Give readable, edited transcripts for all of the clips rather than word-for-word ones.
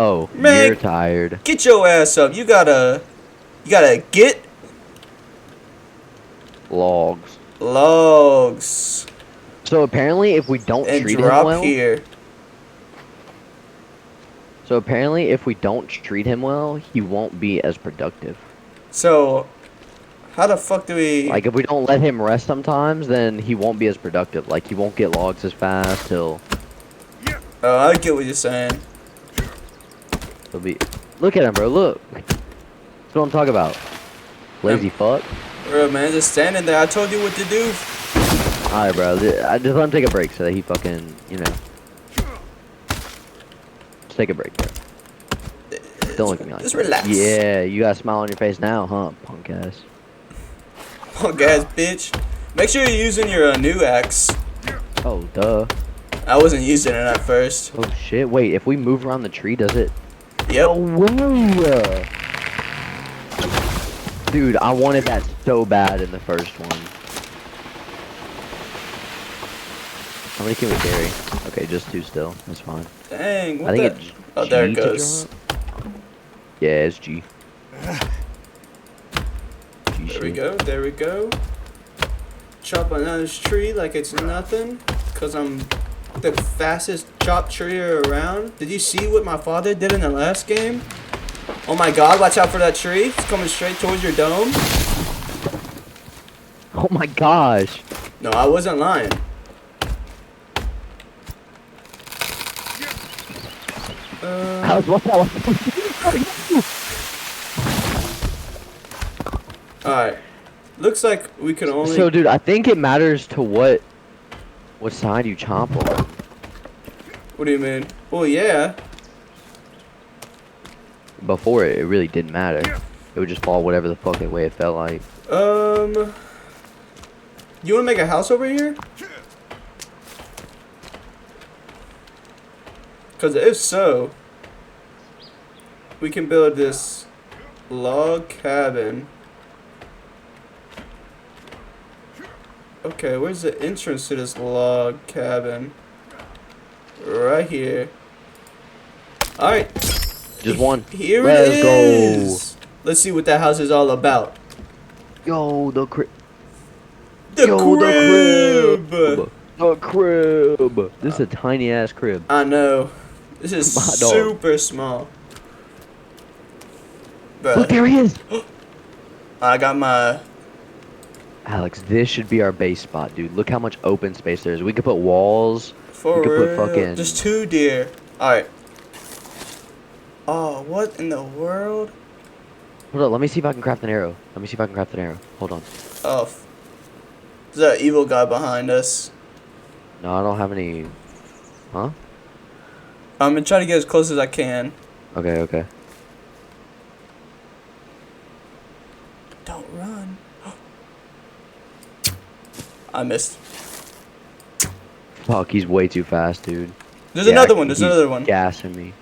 Oh, you're Man, tired. get your ass up. You gotta get Logs. logs So apparently, if we don't and treat him drop well, here. he won't be as productive. So, how the fuck do we... Like, if we don't let him rest sometimes, then he won't be as productive. Like, he won't get logs as fast. Oh, I get what you're saying. He'll be. Look at him, bro. Look. That's what I'm talking about. Lazy fuck. Bro, man, just standing there. I told you what to do. Alright, bro. I just let him take a break so that he fucking, Just take a break, bro. Don't look at me like Just that. relax. Yeah, you got a smile on your face now, huh, punk ass? Punk ass bitch. Make sure you're using your new axe. Oh, duh. I wasn't using it at first. Oh, shit. Wait, if we move around the tree, does it? Yep. Whoa! Dude, I wanted that so bad in the first one. How many can we carry? Okay, just 2 still. That's fine. Dang, what I think the... it's Oh, there G it to goes. drop. Yeah, it's G. There we go, there we go. Chop another tree like it's nothing. Cause I'm the fastest chop tree around. Did you see what my father did in the last game? Oh my god, watch out for that tree. It's coming straight towards your dome. Oh my gosh. No, I wasn't lying. How's what that was? Alright. Looks like we can only... So, dude, I think it matters to what side you chomp on. What do you mean? Well, yeah. Before it really didn't matter. It would just fall whatever the fuck way it felt like. You wanna make a house over here? Cause if so, we can build this log cabin. Okay, where's the entrance to this log cabin? Right here. Alright. Just one. Here Let's it is. Let's see what that house is all about. Yo, the crib. The crib. crib. The crib. This is a tiny ass crib. I know. This is My dog. super small. Look, But there he is. I got my... Alex, this should be our base spot, dude. Look how much open space there is. We could put walls. For We could put real. fucking- There's 2 deer. Alright. Oh, what in the world? Hold on, let me see if I can craft an arrow. Hold on. Oh. There's that evil guy behind us. No, I don't have any. Huh? I'm gonna try to get as close as I can. Okay. Don't run. I missed. Fuck, he's way too fast, dude. There's Yeah, another one. There's he's another one. gassing me.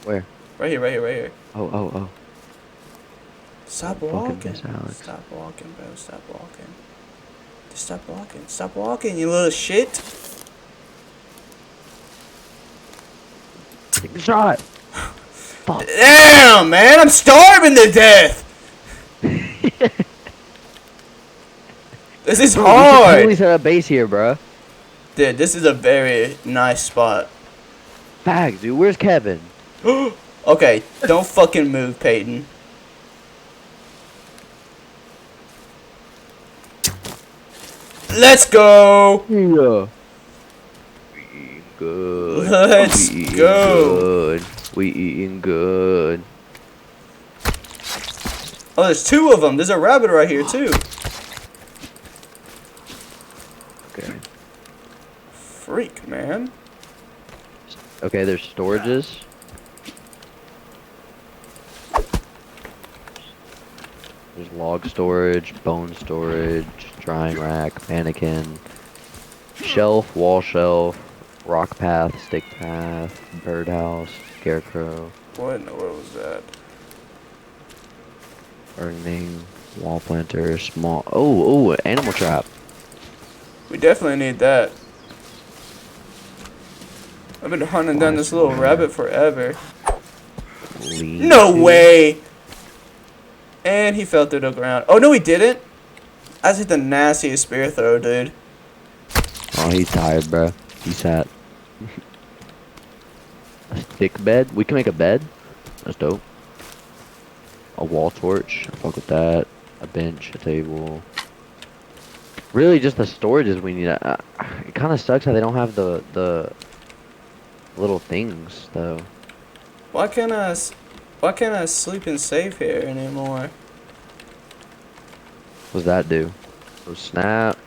Where? Right here. Oh. Stop Fucking walking. miss Alex. Stop walking, bro. Stop walking. Just stop walking. Stop walking, you little shit. Take the shot. Fuck. Damn, man. I'm starving to death. This is Bro, we should totally hard. set a base here, bro. Dude, this is a very nice spot. Bags, dude. Where's Kevin? Okay, don't fucking move, Peyton. Let's go. Yeah. We eating good. Let's We eating go. Good. We eating good. Oh, there's 2 of them. There's a rabbit right here, too. Okay. Freak, man. Okay, there's storages. There's log storage, bone storage, drying rack, mannequin, shelf, wall shelf, rock path, stick path, birdhouse, scarecrow, What in the world was that? burning, wall planter, small. Oh, animal trap. We definitely need that. I've been hunting down this little rabbit forever. No way! And he fell through the ground. Oh, no, he didn't. That's like the nastiest spear throw, dude. Oh, he's tired, bro. He's sat. A stick bed? We can make a bed? That's dope. A wall torch. I fuck with that. A bench, a table. Really, just the storages we need. It kind of sucks how they don't have the little things, though. Why can't I sleep and save here anymore? What's that do? Oh, snap.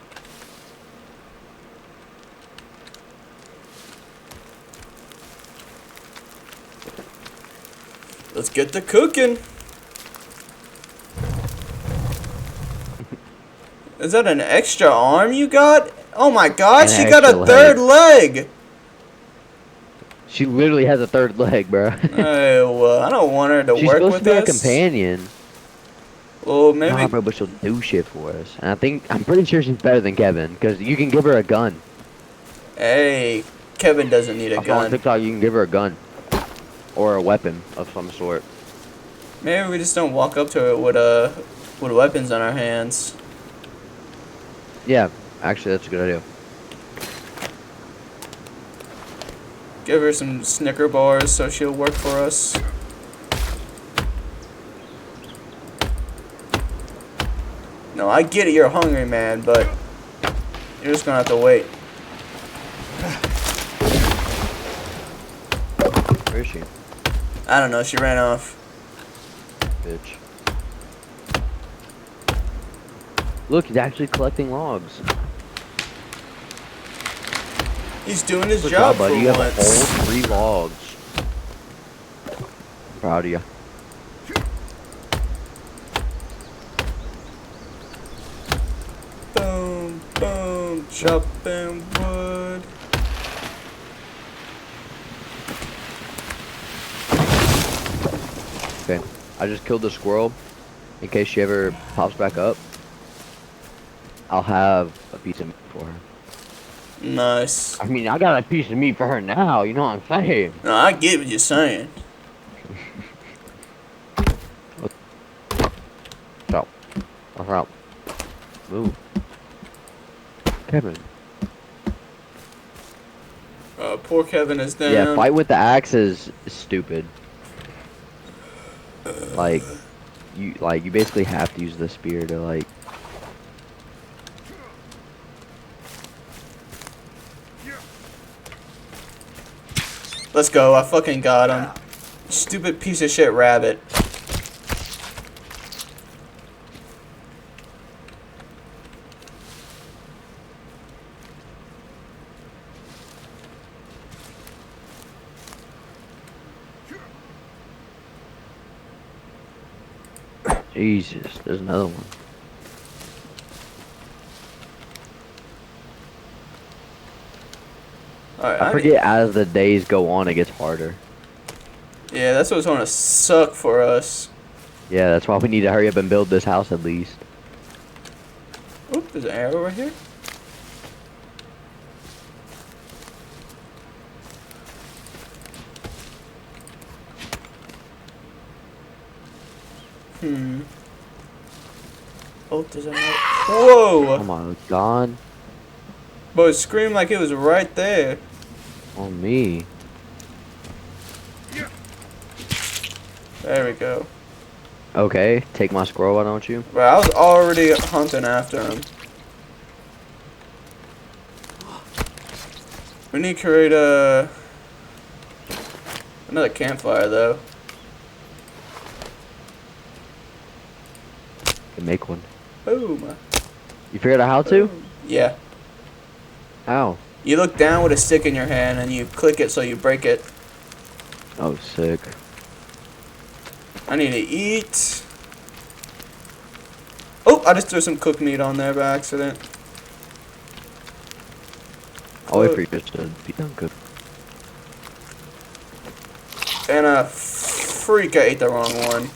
Let's get to cooking. Is that an extra arm you got? Oh my god, An she got extra a third leg. She literally has a third leg, bro. Oh, I don't want her to She's work supposed with to be us. a companion. Well, maybe. Nah, bro, but she'll do shit for us. And I'm pretty sure she's better than Kevin, because you can give her a gun. Hey, Kevin doesn't need a I saw on gun. TikTok you can give her a gun. Or a weapon of some sort. Maybe we just don't walk up to her with weapons on our hands. Yeah, actually that's a good idea. Give her some Snicker bars so she'll work for us. No, I get it, you're hungry, man, but you're just gonna have to wait. Where is she? I don't know, she ran off. Bitch. Look, he's actually collecting logs. He's doing his Good job buddy. for You have a once. whole 3 logs. I'm proud of you. Boom, boom, chopping wood. Okay, I just killed the squirrel. In case she ever pops back up, I'll have a piece of meat for her. Nice. I mean, I got a piece of meat for her now, you know what I'm saying? No, I get what you're saying. So, what's up? Move. Kevin. Poor Kevin is down. Yeah, fight with the axe is stupid. Like you basically have to use the spear to like. Let's go, I fucking got him. Stupid piece of shit rabbit. Jesus, there's another one. Alright, I forget as the days go on, it gets harder. Yeah, that's what's gonna suck for us. Yeah, that's why we need to hurry up and build this house at least. Oop, there's an arrow right here. Oh, there's another. Whoa! Oh my god. But it screamed like it was right there. On me. There we go. Okay, take my squirrel, why don't you? Right, I was already hunting after him. We need to create another campfire though. Can make one. Boom. You figured out how to? Yeah. How? You look down with a stick in your hand and you click it so you break it. Oh, sick. I need to eat. Oh, I just threw some cooked meat on there by accident. I'll wait for you just to be done cooked. And freak, I ate the wrong one.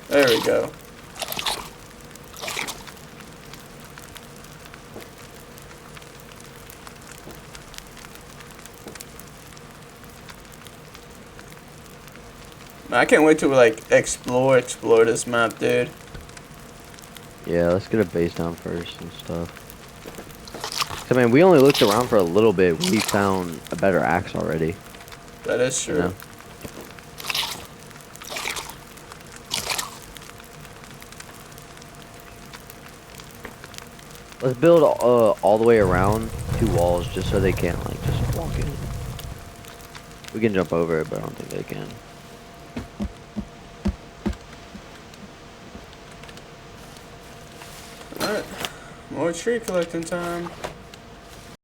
There we go. I can't wait to like explore this map, dude. Yeah, let's get a base down first and stuff. I mean, we only looked around for a little bit. We found a better axe already. That is true. You know? Let's build all the way around 2 walls just so they can't like just walk in. We can jump over it, but I don't think they can. Alright. More tree collecting time.